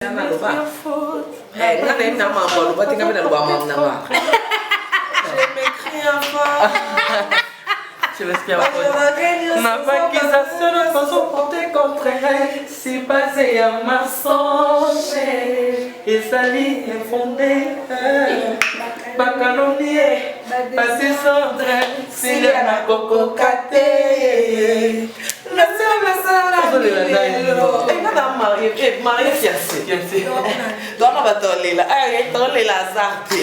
Je l'espère pas. Ma accusation ne peut se porter contre elle. C'est basé à mensonge. Et sa ligne est fondée. Pas calomnier. Pas se cendre. S'il y a ma coco caté. Marie fiancée. Dona batolela. Ay, tolela zarte.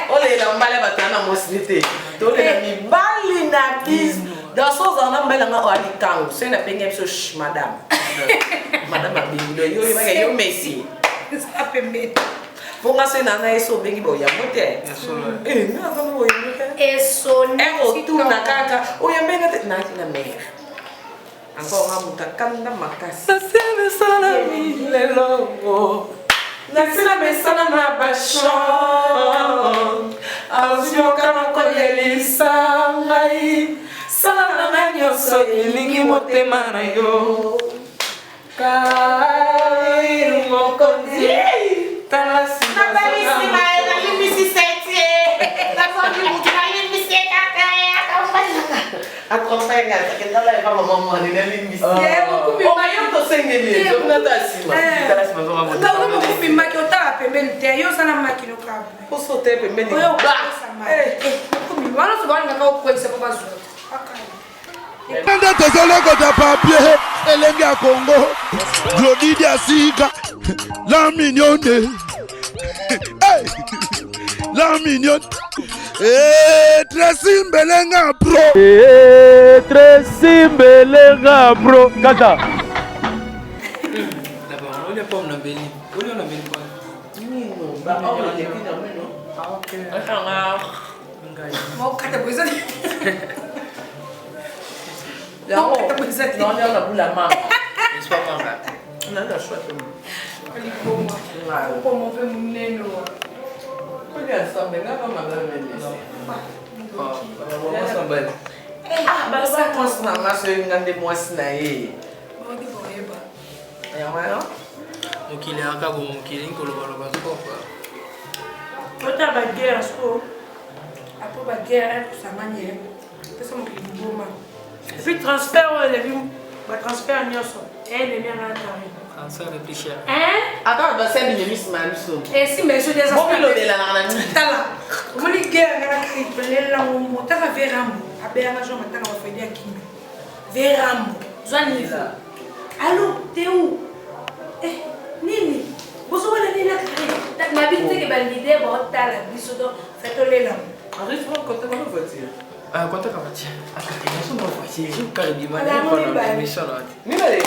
Olela mbale batana mosnité. Tolela mi bali na bis. Dans son zona mbele nga ali kangu. C'est na pengem so madame. Madame abingo yo yo Messi. Ça peut mettre. Pour nga se nana eso bengi boya mote. Na ba boya mote. Eso o tu na kaka. O ya benga te na mega. Encore un mutakanda makasi. Ça c'est le salami le logo. Nasina mesana na bashon. Azio kama kolelisa ngai. Sala na nyoso elingi motema na yo. Kai mokonzi. Tala sima. Na balisi na ela limisi sete. Na fambi mutuna limisi kakaya kampanya. Acompanha, que não leva a mamãe, né, limisi. O maior tô sem ele, eu não tá acima. Tala sima vamos muito. Não, vamos confirmar que eu tava pembendo, eu só na máquina no cabo. O solteiro pembendo. Eu essa máquina. Comigo, mas não se vai naquela coisa para fazer. Nende tezoleko ta papier elenge ya Congo Glody Diasika la mignonne hey la mignonne Tracy Mbelenga bro Tracy Mbelenga bro kata d'abord on est pas na beni on est na beni quoi non bah on est depuis dans non ah OK Mau kata coisa. Não, não, não, não, la main. Isso é manga. Não, não, só tu. Como vem menino. Olha só, bem, não vamos mandar menino. Vamos sambar. Ah, mas vai conseguir mais eu não dei moça aí. Mau di boeba. É uma não? O que ele acabou o que ele colocou no copo. Eu tava guerra só. A poba guerra com essa mania. Pensa mo que boma. Et puis transfert, les films, transfert nyonso. Elle est bien à Ça le plus cher. hein? Attends, bah c'est bien mis ma mission. Et si mais je des Bon, il est là dans la tala. Comment les guerres na kripe la mo tala verambo. Abe na jo matana wa fedia kimi. Verambo. Zwani là. Allô, t'es où? Eh, nini. Bozo wala nini la kripe. Ma bite ke balide bo tala biso do fetole là. Arrive pas quand tu vas voiture. Ah, quanto que faccia? Ah, che non sono facile, io caro di mani fanno la missione. Mi vedi?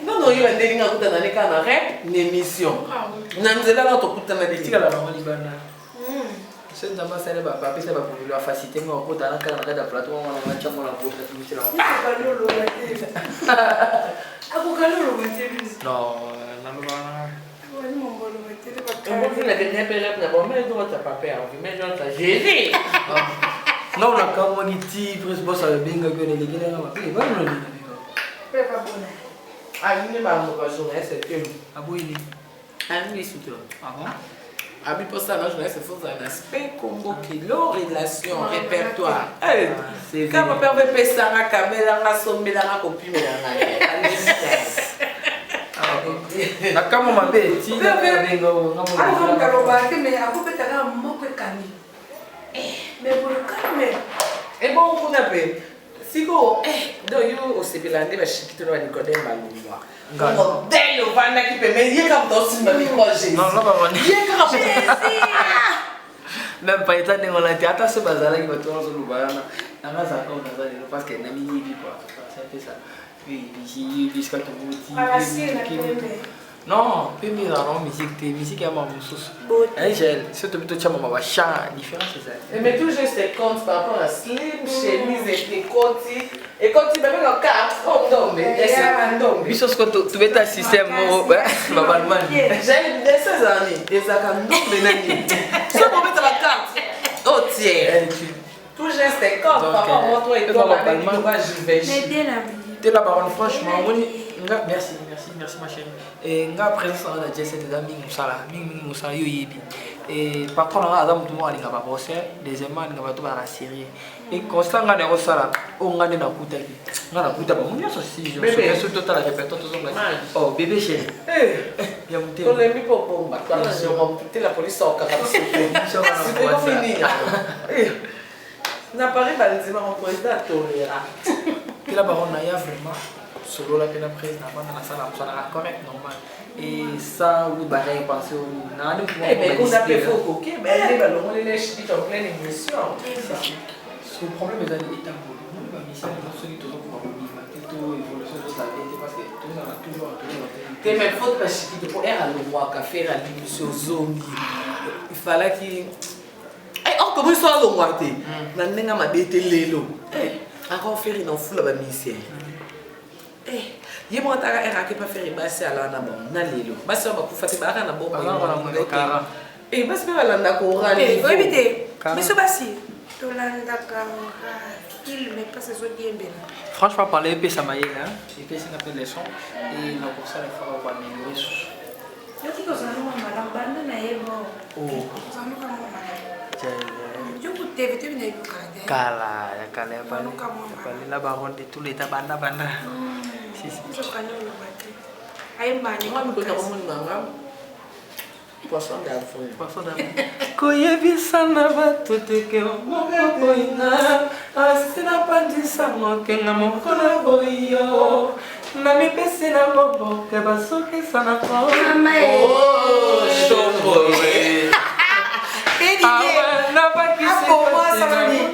Non, non, io vengo in auto da Nica, un'emission. Non si dà l'autoputtana di Tika la roba di banana. Senza passare papà, questa va per la facilità, ma ho portato anche la da prato, ma non facciamo la porta tu ce la. No, non lo va. Non, la camo di ti, per sposare bingo che ne leghe la mattina, ma non le Per favore. Ah, io ne mando con la è più. A voi lì. Mi sutro. Ah bon? Abi posta la jeunesse, il faut un aspect Congo qui leur relation, répertoire. C'est quand papa veut passer à Kabela, à Sombe, à Kopi, La camo ma be, ti la vengo, non Ah, mo. vamos calobar que me hago que te haga moco de cani. Me volcame. E bon, vous n'avez. Si vous, do you osebelande ba shikito na Nicodème balungwa. Ngo delo vanda ki pe me ye kam to simba mi ko Jésus. Non, non va pas. Ye kam Jésus. Même pas état dans la théâtre ce bazar qui va tout dans le bar. Na ça comme ça parce que na mini bi quoi. C'est un peu ça. Oui, ici jusqu'à tout petit. À la sienne, la Non, pembe na non musique ya maman sous. Angel, surtout plutôt chama ma chant, différence c'est ça. Mais tout juste des comptes par rapport à slim, chemise et des côtés. Et quand tu même en carte, on tombe. Bisos quand tu mets un système ma balman. J'ai des 16 années, des acandons de nani. Si on met la carte, oh tiens. Tout juste des comptes par rapport à toi et toi, avec toi, je vais. Mais dès la vie. T'es là-bas, franchement, Merci ma chérie. Et nga présence dans la J7 des amis Moussala, Moussala yoyebi. Et par contre là Adam tout ali nga ba bosser, deuxièmement nga ba to ba la série. Et constant nga ne osala, o nga ne na kuta ki. Nga na kuta ba munyo so si je. Bébé surtout ta la répéto tout ça. Oh bébé chéri. Ya muté. On l'a mis pour bomba. Je vais la police au cas où c'est fini. Na Paris ba nzima mon président tolera. Puis là baron na ya vraiment solo la pena président na sala ça correct normal. Et ça oui bah j'ai pensé au na nous mais on a fait faux OK mais les ballons les lèches vite en pleine émission. Le problème est d'aller établir. Nous va mission dans celui toujours pour vivre tout évolution de la vie parce que tout ça a toujours t'es même faute parce que pour être à le roi café à l'émission zombie. Il fallait qu'il on commence à le voir té. Na nenga mabete lelo. Encore faire une foule ba mission. Yemo taka era ke pa faire basi ala na bon na lelo. Basi ba ku fati ba na bon ba na kara. Basi ba la na ko ra ni. Oui éviter. Mais ce basi. Tolanda kara. Il mais pas ces autres bien. Franchement parler épée ça m'a là. Épée c'est appelle les sons et non pour ça il faut avoir améliorer. Je dis que ça nous m'a la bande na yebo. Oh. Ça nous comme mama. Je vous t'ai vu venir au Canada. Kala pas nous parler la baronne de tous les banda. Si. Je connais le bateau. Aïe mani. Moi me connais mon nanga. Poisson d'Afrique. Koyebisa na bato teke moko ina asina pandisa mokenga mokona boyo na mipesi na bobo ke basoki sana ko oh shomboe na bakisi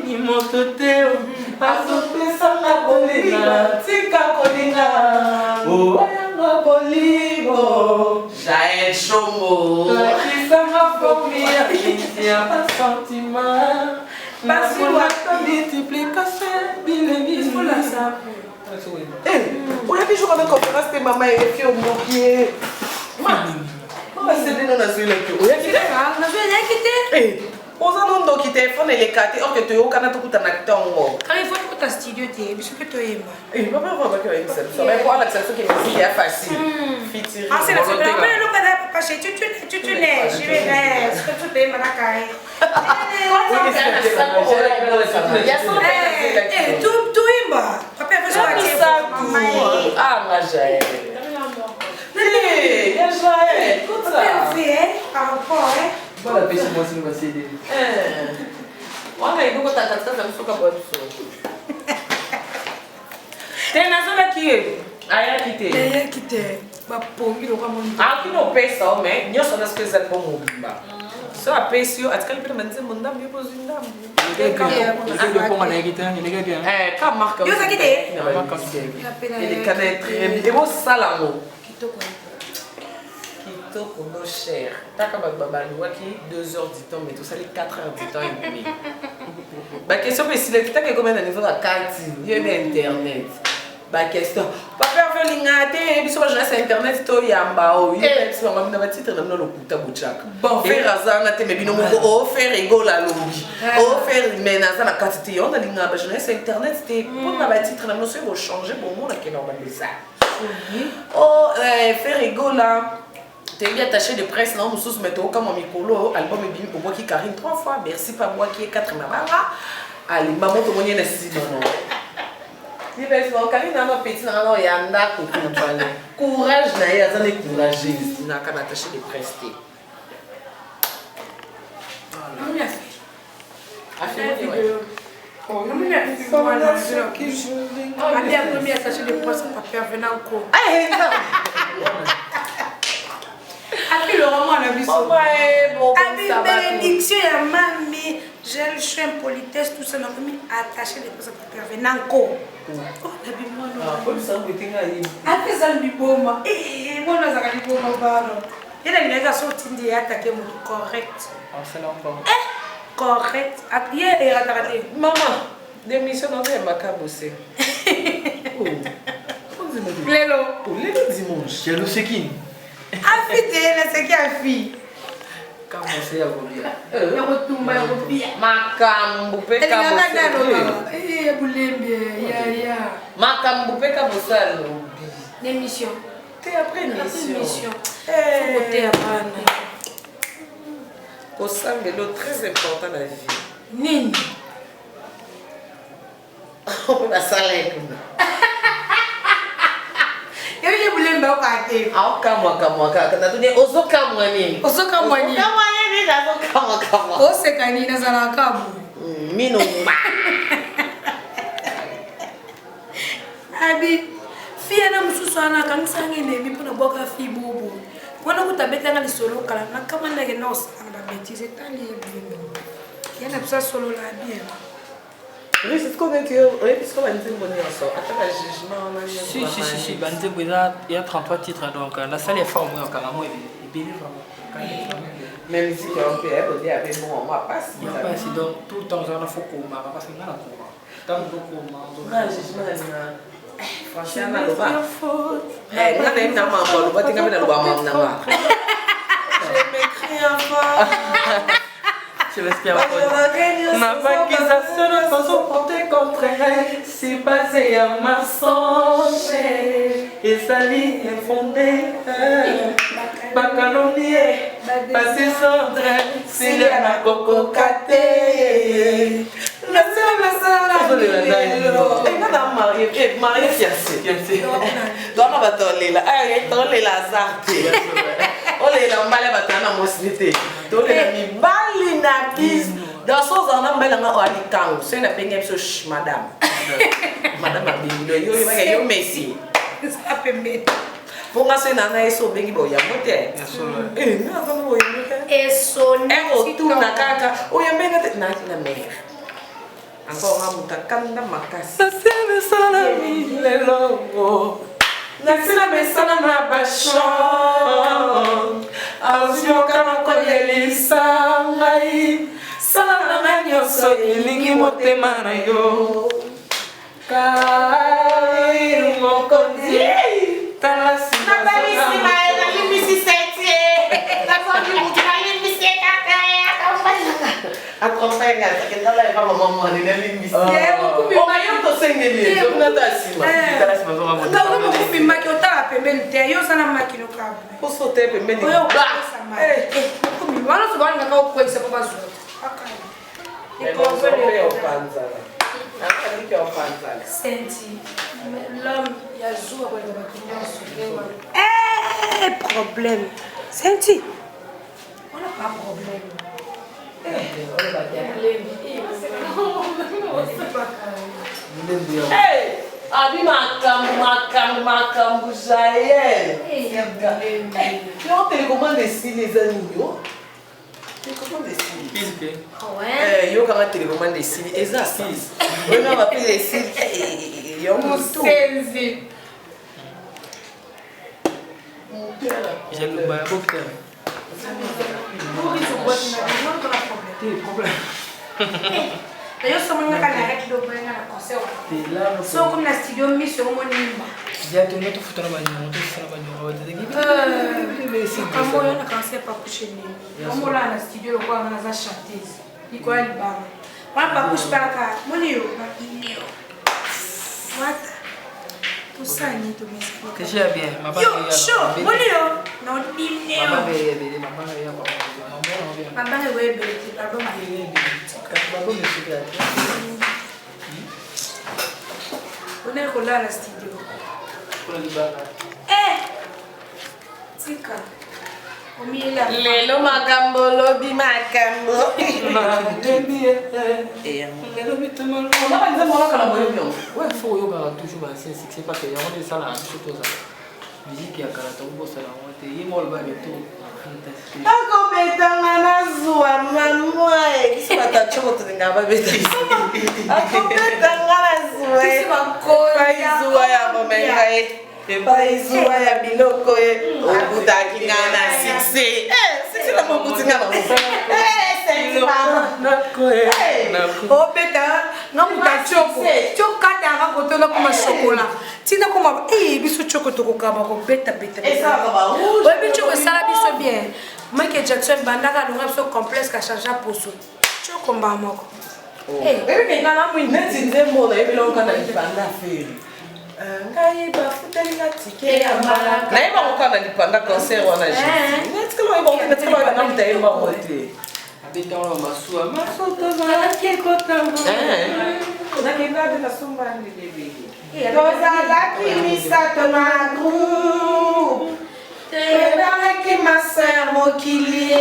ni moto teo asopesa na kolinga tika kolinga o ayanga bolimo Jaël Chomo ça m'a formé à un sentiment. Parce que la multiplication, il faut la savoir. On a toujours une conférence de maman et fille au moquier. Maman, c'est bien dans la zone là. On a quitté. On a donc quitté. On a les cartes. On a quitté. On a tout à l'acteur. Car il faut que tu studio t'es. Mais ce que tu aimes. Papa va pas que ça. Ça va pour la seule qui est facile. Fitiri. Ah c'est la seule. Mais le cadavre pas chez tu n'es. Je vais ce que tu aimes la caille. Tout aimes. Papa veut ça. Ah ma Jaël. Il y a Jaël. Écoute ça. Par rapport voilà pêche moi si nous va céder. On a beaucoup de temps ça me souka pour ça. T'es nazola qui est aya quitté. Aya quitté. Ba pongi lo kwa mon. Ah qui no pesa o mais nyo sona spécial pour mon bimba. So a pesio atkali pela manze munda mbi po zinda. Le pont on a quitté, il est bien. Ka marque. Yo ça quitté. Il est cané très bien. Et bon salamo. Kitoko. Kitoko no cher. Taka baba waki 2 heures du temps mais tout ça les 4 heures du temps et demi. Ba question mais si le kitaka combien de niveau à cantine, il y a internet. Ba question. Papa veut lingate, biso je reste internet to yamba o. Il est sur ma na titre na no kuta buchaka. Bon faire azana te me bino mo o faire ego la lobby. O faire menaza na quantité on a lingaba je reste internet te pour na titre na no se va changer bon monde qui normaliser. Oh faire ego là. Tu es attaché de presse, non, nous sommes mettons comme un micro, album et bim, pour moi qui carine 3 fois, merci pas moi qui est 4 mamara. Allez, maman, tu m'as dit que c'est non. Tu vas voir, Karine, non, petit, non, il y a un acte pour parler. Courage, il y a un courageux, il n'a qu'à attacher de presse. Non, merci. Oh, non, merci. Voilà, c'est qui joue. Allez, à premier attaché de presse, papa venant encore. Après le roman, on a vu ça. Avec bénédiction, il y a mamie, gel, chien, politesse, tout ça. On a mis attaché les personnes pour faire venir encore. Oh, la bimbo, non. Ah, comme ça, vous êtes allé. Après ça, le bimbo, moi, on a ça, le bimbo, pardon. Il y a une sortie de attaquer mon correct. Ah, c'est là encore. Correct. Après, il y a raté. Maman, démission, on va m'acaboser. Oh. Lélo. Oh, Lélo dimanche. J'ai le sekin. Afidèle, c'est qui a fille? Comment c'est à vous bien? Il retombe, il revient. Makambu pe kabosalo. Eh, boulembe, ya. Makambu pe kabosalo. L'émission. T'es après l'émission. T'es après. Au sein de l'autre, très important dans la vie. Nini. On va s'aller. Yeye bulembe okate. Kamwa. Kana tunie ozokamwa nini? Ozokamwa nini? Ozokamwa nini na kamwa. Oseka nini nazala kabu. Mino ma. Abi fia na mususu ana kanisa ngene mi pona boka fi bobo. Wana kutabeta ngani solo kala na kama ndege na osanga na bêtise tali ebimo. Yana psa solo la bien. Oui, c'est ce qu'on a dit. Oui, puisqu'on va dire bonne ensemble. Attends, le jugement, on a dit. Si. Il y a 33 titres, donc la salle est formée en carrément. Et bien, vraiment. Même si tu as un peu aidé avec moi, on va passer. Il n'y a pas si donc tout le temps, on a fait coma, parce qu'il y a un coma. Tant de coma. On a un jugement. Franchement, on a le bas. On a même un maman, on va tenir le bas, maman. Je m'écris encore. Je l'espère pas. Ma accusation ne peut se porter contre elle. C'est basé à mensonge. Et sa ligne est fondée. Pas calomnier. Pas descendre. S'il y a ma coco caté. Marié fiancé. Donc on va toller là. Toller là, ça. Olela mbale batana mosilité. Tolela mi bali na bis. Dans son zana mbele nga o alitango. C'est na penge so madame. Madame abingo yo yo Messi. Ça pembe. Pour nga c'est nana eso bengi boya mote. Na va boya mote. Eso o tu na kaka. O ya benga na mère. Encore nga mutakanda makasi. Ça c'est le salami le logo. Nasina mesana na bachon Azioka na kolelisa ngai Sala na nyonso elingi motema na yo Kai mokonzi Tala sima Nabalisima na limbisi setie Na fondi mutu na limbisi kakaya Acompanha, que tá lá pra mamãe, né, limbisi O maior tô sem ele, eu não tá acima Tala sima zo mamãe Não, não vou filmar que eu tava pembendo, eu só na máquina no cabo. Posso ter pembendo? Eu essa máquina. Comigo, olha só, vai naquela coisa para baixo. É não só é o panzala. Aqui que é o panzala. Sente, l'homme e a joie quando vai comer é problema. Sente. Olha para problema. Olha Problema. Ei! Abi makambu Jael. Tu as télécommandé ici les amis. Télécommandé ici. Ouais. Yo quand télécommandé ici, exact. On va appeler ici. Yo mutu. J'ai le bain cocktail. D'ailleurs, si on a arrêté de prendre la concert, si on a un studio mis sur mon nimba. J'ai tout mettre foutre dans ma main, tout ça dans ma main. Comme on a commencé à pas coucher ni. Comme on a un studio, le quoi on a chanté. Il quoi il bat. On a pas couché par la carte. Mon yo, what? Tout ça ni tout mais. Que j'ai bien, ma Yo, chaud. Mon yo, non il est. Maman veille, maman veille, maman Maman veille, pardon. Maman me suit. On est collé à la studio. Tika. Lelo makambo lobi makambo. Ouais, faut yoga toujours assez c'est pas que y a on est ça là surtout ça. Musique ya karata ubo sala wote yimo le ba beto. Akobetanga na zuwa mamwe. Sipata choko ngaba beta. Akobetanga na zuwa. Sipako zuwa ya bomenga. Ebaizwa ya biloko obutaki ngana six. Six la mokuti ngana. C'est Obeta, non muta choko. Choka danga kotola kuma chocolat. Tina kuma biso choko to kokaba ko beta. Et ça va rouge. Ouais, mais choko sala biso bien. Michael Jackson bandaka lunga so complexe ka changer poso. Choko mba moko. Bébé ngana mu neti nzembo na ebelonga na banda feri. ngai bafutelinga tike ya malaka nayeba kokana lipanda concert wana netikelo yeba netikelo yeba mutayeba mote abetala masuwa tozalaki ekotama nakenda de na sombani bebe tozalaki misato na groupe toyebanaki maser mokili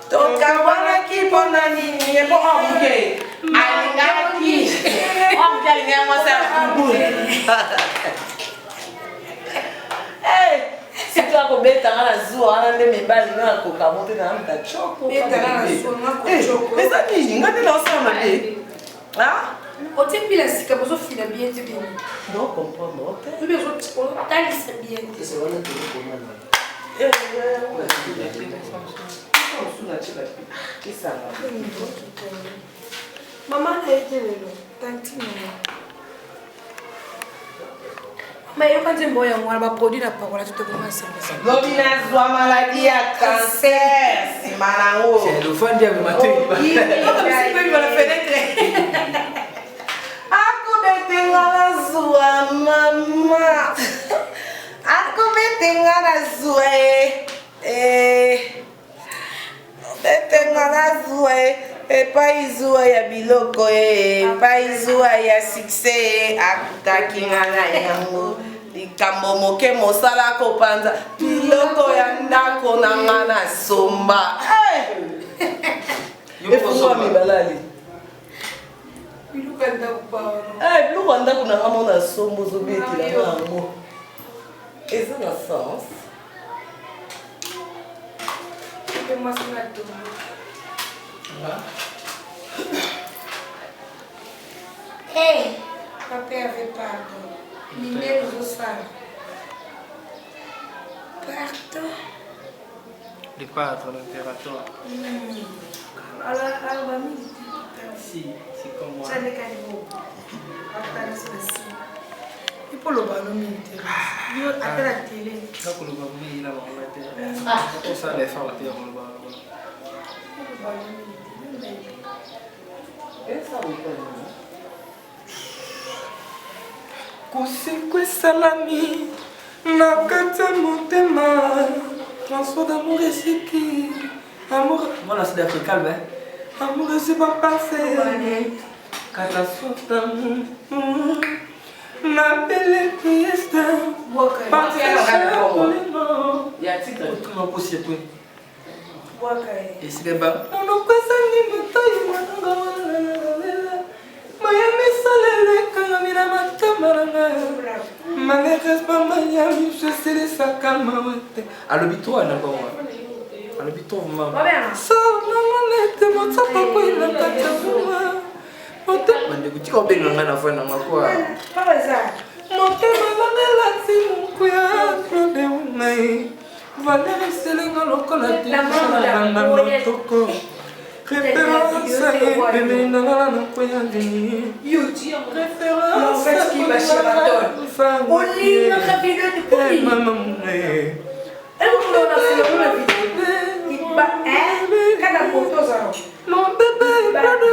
tokabwanaki mpona nini ebo omuke alingaki omuke alingaki maser sika kobetanga na zuwa wana nde mibali nga nakoka mote na mta choko eza nini nga nde naosala mabe otipila sika bozofila bien te bien non comprendre te obi ozotalisa bien te mama na ye te lelo tantine mais yoka nzembo yango wana baproduit na pakola totekoma sembesa lobi nazwa maladi ya cancer nsima nango lofandi ya akobetenga nazwa mama akobetenga nazwa betenga nazwa epai zuwa ya biloko epai zuwa ya succès akutaki nga na yango likambo moke mosala kopanza biloko ya ndako na nga na somba efungwa mibalali biloko ya ndako biloko ya ndako na nga mona somba ozobetela yango eza na sens papa avait pardon. Minel Rossal. Pardon. Le pâtre, l'impérateur. Alors, si, c'est comme moi. Ça n'est qu'à niveau. Il faut le ballon militaire. Il faut à la télé. Là, pour le ballon, il a le pour ça, les femmes, la terre, on le ballon. Le ballon militaire. Et ça, oui, pas Kusiku esalami na kati ya motema transfert d'amour esiki amour voilà c'est d'Africa amour je pas passer catastrophe d'amour na belle fiesta ya titre tout mon possible toi et c'est ba on pesa ni moto mwana Mayami salele kangamira matamaranga Malheureuse Mayami je sais les sacs à mawete Alobito ana kwa Alobito mama So mamanete motsapa ko ina kata Mote bande kutika obenga ngana fana ngakwa Papa za Mote malangela simukuya Prode unai Valere selenga lokola te Salanga lotoko Référence à l'épée, nanana, n'importe Référence qui va chez la tonne. On lit notre vidéo de Pauline. Maman, et vous voulez lancer le vidéo. Il bat, quand la photo, ça. mon bébé, pas de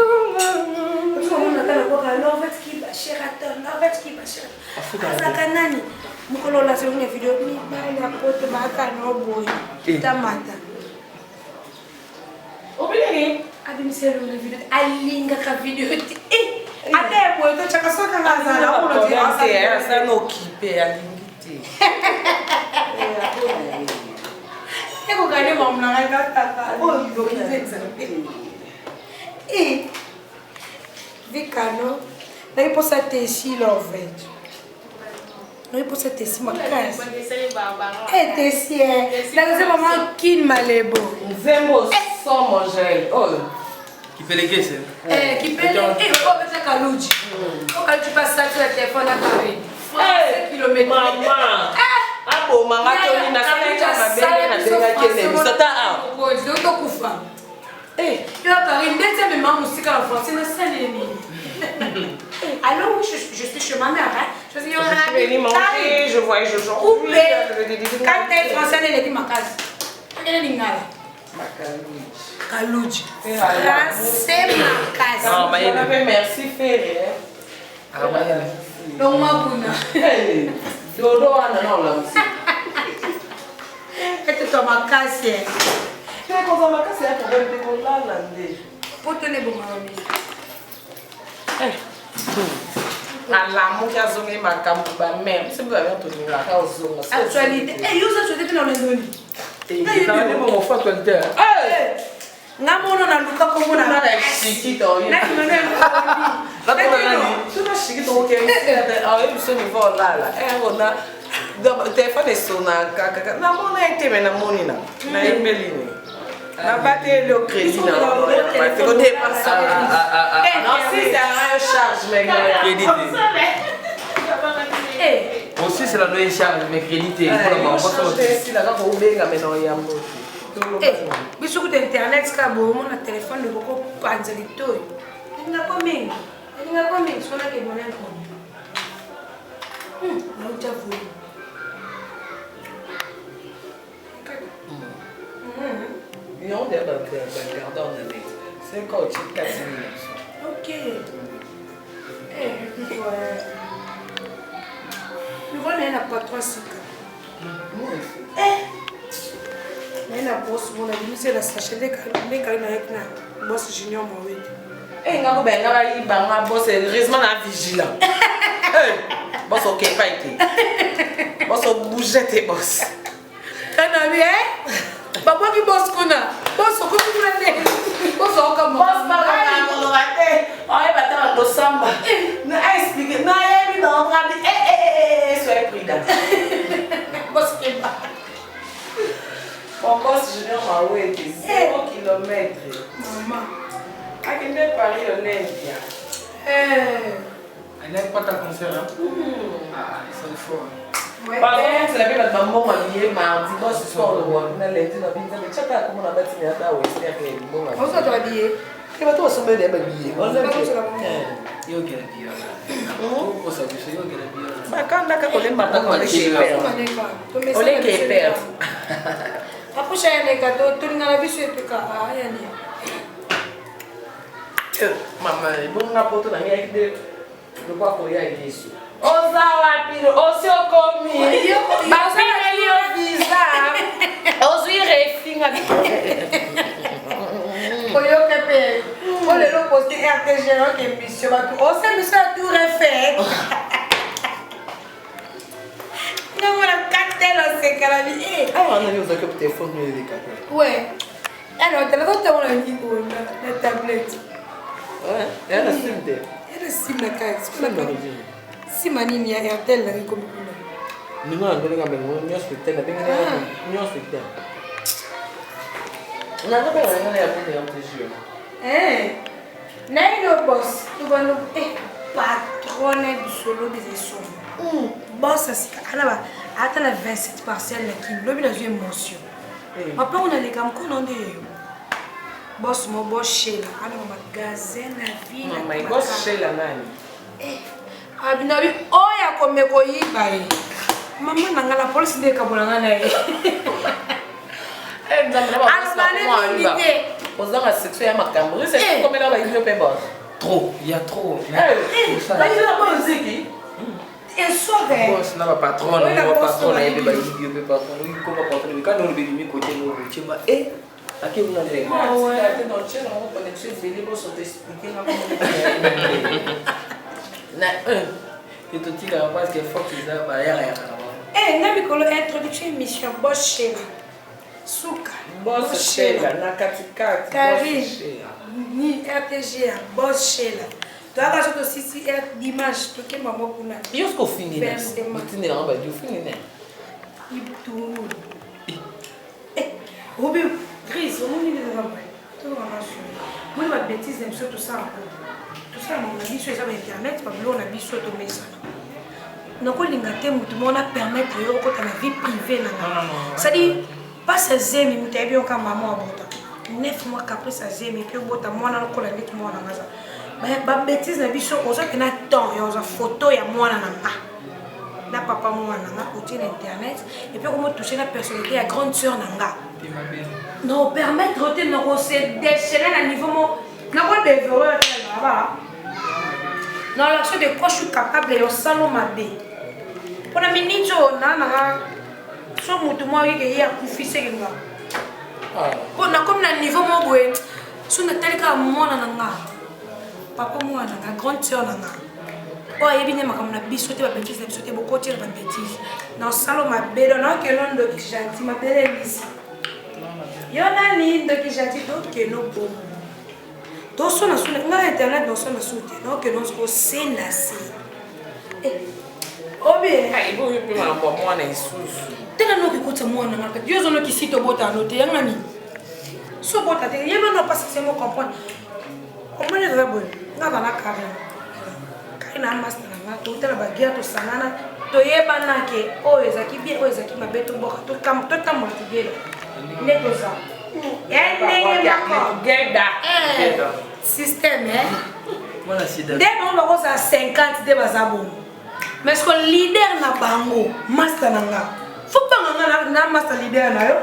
Parce qu'on attend la photo, alors, en fait, qui va chez la tonne. En fait, qui va chez la tonne. Azakanani. Mukolo lancer une vidéo. Mi ba la photo, ma kano boy. Tamata. Oubliez. Abimiselo le vidéo. Alinga ka vidéo. Ate boy to chaka soka ngazala kulo ti asa no occupé alingité. Eko gane mamna ngaka tata. Oh, yo kizenza. Vikano. Nai posa tesi lovete. Nai posa tesi makasi. Tesi Nai maman kin malebo. Nzembo sans manger. Oh. Qui fait les caisses Qui peut les... oh, mais c'est Kalouji. Quand tu passes ça sur le téléphone à Paris. 5 km. Maman. Ah bon, maman, tu n'as pas dit que ma belle n'a pas été misota a. Je vais te couper. Eh, tu as Paris, mais tu maman musique en français, mais c'est l'ennemi. Alors oui, je suis chez ma mère. Je suis venue manger, je vois, je joue. Quand tu es français, elle est dit ma case. Elle est lingala. Kalouji. Français ma case. Non, mais merci Ferré. Ah ouais. Donc moi kuna. Dodo wana na olamsi. Et tu ma casse. Tu es comme ma casse pour te kolala ndé. Pour te ne bon mami. Ala mo ya zonge makambo ba même. C'est pas bien tout la cause zonga. Actualité. Eh yo ça tu étais dans le ndoni. Et ça va mon frère toi there. Ngamono na luka komo na na shikito yo. Na kimene La tua nani? Tu na shikito ke. Ah, eu sou me vou lá. Ona telefone sona kaka. Na mona ite na monina. Na emeline. Na bate le crédit na. Parce que tu passes non si c'est un charge mais crédit. Aussi c'est la nouvelle charge mais crédité pour le moment. Si la ga ko benga mais non ya mbo. Biso ku internet ka bo mo na téléphone le boko panza litoy. Ninga komeng. Ninga komeng sona ke mona ko. Na uta vu. Ils ont des gardons de lait. C'est quand tu t'as fini. OK. Nous voulons la patron sika. Na boss mo na bimise la sachet de kali na ekna boss junior mo wet. Nga ko benga ba ibanga boss heureusement na vigilant. Boss OK pas été. Boss bouger tes boss. Kana bi Baba ki boss kuna. Boss ko kuna ne. Boss o ka mo. Boss ba na ko rate. Ai ba ta ndo samba. Na explique na ebi na ngadi sois prudent. Boss ke ba. Mon boss junior m'a oué 0 km. Maman. Akende Paris Olympia. Elle n'aime pas ta concert. Ah, ils sont forts. Par exemple, c'est la même maman m'a habillé mardi, boss ce soir le roi. On a lundi dans une mais chata comment on a bâti mais là ouais, c'est que bon. On s'est habillé. Et maintenant on se met des habillés. On l'a Yo que la bière. Oh, ça veut dire yo que la bière. Bah quand là quand on aime pas on est chez père. On est chez père. Après ça les gâteaux, tout na la vie c'est que ya ni. Maman, bon na poto na ngai de le quoi ko ya Yesu. Oza wapi osio komi. Ba sana lio visa. Ozui refinga. Oyo kepe. On le lo poster RTG que mission ba tout. On sait ça tout refait. Non on a cartel c'est que la vie. Ah on a eu ça que téléphone nous les cartel. Ouais. Alors téléphone on a dit la tablette. Ouais, elle a simde. Elle a sim la carte. Si manini ya RTL na ko mikuna. Ni ngana ngolenga bengo nyospite na benga nyospite. Na ko benga ngana ya bonne amplitude. Na ilo boss, tu vas nous patronne du solo des sons. Boss alors attends la 27 parcelles là qui lobi na une émotion. Après on a les gam qu'on on est boss mo boss chez là, ana magasin na vie na. My boss chez la nani. Abinabi oya komeko yiba ye. Mama nanga la police de kabolanga na ye. Ozanga section ya makambo, c'est comme là ba yino pe boss. Trop, il y a trop. Ba yino ba musique. Et soirée. Boss na ba patron, na ba patron na yebe ba yibi pe patron. Lui ko ba patron, quand on lui dit côté no chimba Aqui on a des. Ah ouais, dans le chien on va connecter les libres sont expliqués là comment. Na et tout dit là parce que faut qu'ils a ba ya. Na bikolo introduction émission boss chez là. Souka. Boss chez là na katikati. Karine. Ni RTG boss chez là. Toi quand tu aussi d'image tout que maman kuna. Yo ce qu'on finit là. Matinée là on va dire finir là. Tout. Obi Chris, on est dans un bain. Tout va marcher. Moi ma bêtise j'aime tout ça encore. Tout ça mon avis sur internet parce que on a vu sur ton message. Donc on l'ingate mutu on a permettre yo ko ta vie privée là. Ça dit pas ça zemi mutu bien comme maman abota. 9 mois après ça zemi puis bota mwana ko la nit mwana ngaza. Ba bêtise na biso oza que na temps yo za photo ya mwana na ba. Na papa mwana na côté internet et puis comment toucher la personnalité à grande sœur nanga. Non permettre de nous se déchaîner à niveau mon na ko développer là-bas. dans l'action de quoi je suis capable de salon ma bé. Pour la minute, on a so mutu moi qui a koufi c'est nga. Pour na comme na niveau mo boé, so na tel ka moi na nga. Papa moi na nga grande sœur na nga. Oh yebi ne makam na biso te ba bêtise na biso te beaucoup tire ba bêtise. Na salon ma bé donc que non do qui gentil ma belle ici. Yona ni do qui gentil donc que non bon. Donc son na sur internet dans son na soute donc que non ko c'est na c'est. Oh bien. Il faut que moi na isusu. Tena no kikuta mwana ngaka. Dieu zono ki sito bota note yanga ni. So bota te yeba no pas c'est mo comprendre. Comment les va bon. Na bana kare. Kai na master na to tela bagia to sanana to yeba na ke o ezaki bien o ezaki mabeto boka to kam to tam mo tigela. Ne to ça. Geda. Système hein. Voilà c'est de. Dès on va ça 50 de bazabo. Mais ce que leader na bango master nanga. Faut pas na master leader na yo.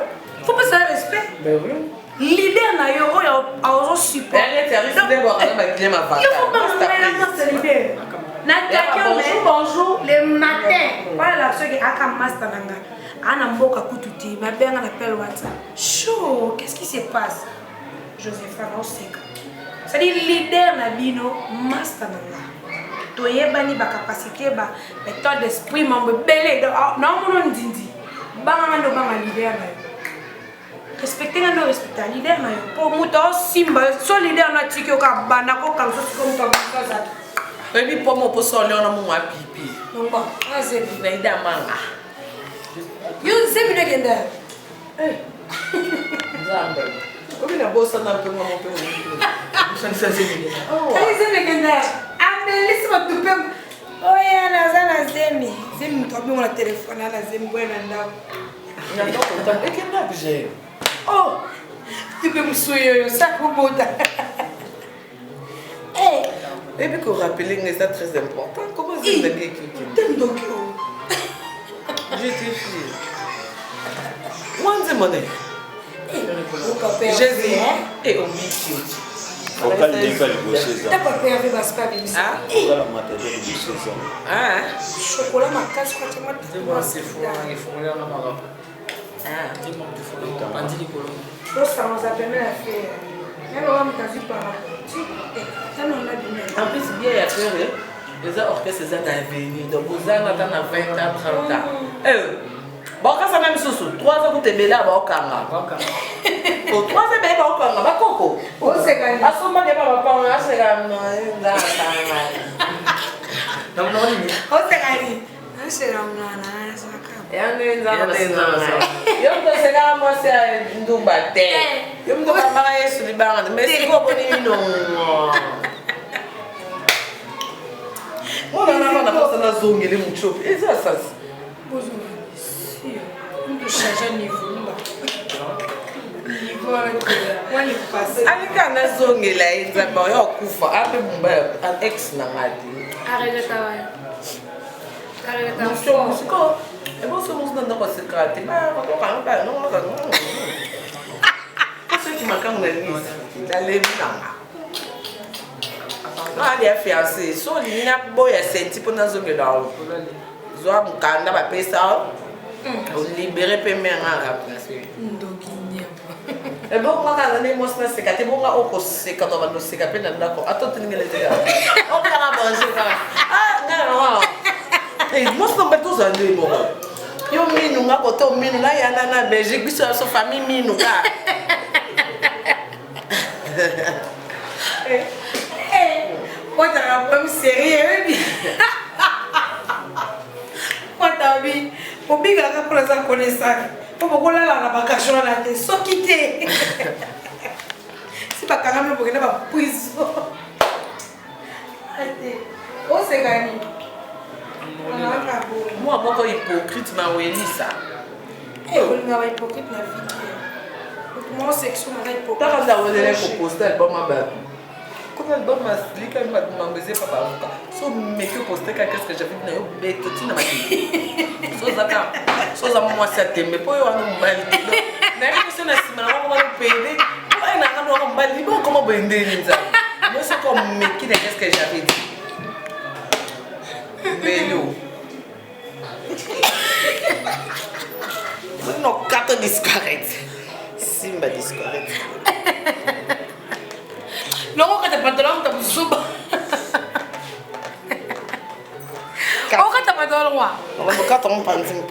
Faut pas ça respect. Ben oui. Leader na yo o ya azo support. Elle est arrivée de voir ma client ma Il faut pas na master leader. Na bonjour le matin. Voilà la chose qui a master nanga. Ana mboka kututi ma benga na appelle WhatsApp. Chaud, qu'est-ce qui se passe? Josepha na oseka. C'est dire leader na bino master nanga. Toyebani ba capacité ba méthode d'esprit mambo belé non mon ndindi banga ndo banga leader na respecter na respecter leader na yo pour muto simba so leader na tikyo ka bana ko kan so ko muto ka za baby pour mo po so le ona mo pipi non ba aze na ida manga yo zemi na kenda zambe obi na bossa na pe mo pe oh ai zemi kenda Laisse moi tout peu. Oh ya na zemi. Zemi to bi mo na téléphone na zemi bwana ndao. Na ndo ko ta ke na bije. Oh. Tu peux me souiller ça pour bota. Eh, et puis qu'on rappeler que c'est très important. Comment c'est la vie qui t'aimes donc je te fie. Moi on demande. Jésus et au milieu. Vocal n'est pas le bossé. T'as pas peur avec Baspa Bibi? Ah, vocal matériel du bossé. ah, chocolat ma casse quand tu m'as C'est fou, il faut aller en Maroc. ah, C'est bon, il faut aller en Maroc. ça nous a permis à faire. Même on m'a dit par là. Ça nous a donné. en plus bien à faire les orchestres c'est à venir donc vous en attendant 20 ans 30 ans bon quand ça même sous 3 ans vous te bela ba okanga au 3 ans bela ba okanga ba koko Oh c'est gagné. asoma de ba pa on c'est ga non Non, non, Oh c'est gagné. C'est là on ça et on est yo ndo c'est ga moi c'est ndumba te yo ndo ba ma yesu li banga mais c'est ko boni non on a pas na zongele mucho et ça Bonjour. Si, on doit changer niveau. Niveau on est passé. alika na zongela enza ba yo kufa ape mumba an ex na ngadi Arrête travail. Arrête non travail. c'est quoi et bon ce monde dans quoi c'est graté ba ko kan ba non c'est qui manque on est la levina ah dia fiancé so lina boya senti pour na zongela zo mukanda ba pesa on libérer paiement à remplacer et bon quand on est monstre c'est quand bon on c'est quand on va nous c'est quand on d'accord attends tu n'es pas on va manger ah non et monstre pas tous en deux bon yo minu nga koto minu na yana na Belgique biso so famille minu ka Moi t'as un problème sérieux. Moi t'as vu. Au biga pour les connaissants. Pour là la vacation là t'es so quitté. C'est pas quand même pour que pas prison. Oh c'est gagné. moi moi hypocrite ma weli ça Eh on va hypocrite na vie. Moi section na hypocrite. t'as quand on est pour poster album ba comme album ma slika ma m'embêter papa so me que poster qu'est-ce que j'avais na yo beto tina ma so za moi ça tembe po yo anu mbali na mimi sio na sima na mama pende ai na anu mbali bon comment bender nza moi c'est comme me qui qu'est-ce que j'avais dit Belho. Non, Kato discorrect. Simba discorrect. Logo kata pantalon tapos suba. Ako kata pantalon wa. Ako Kato mong pansin.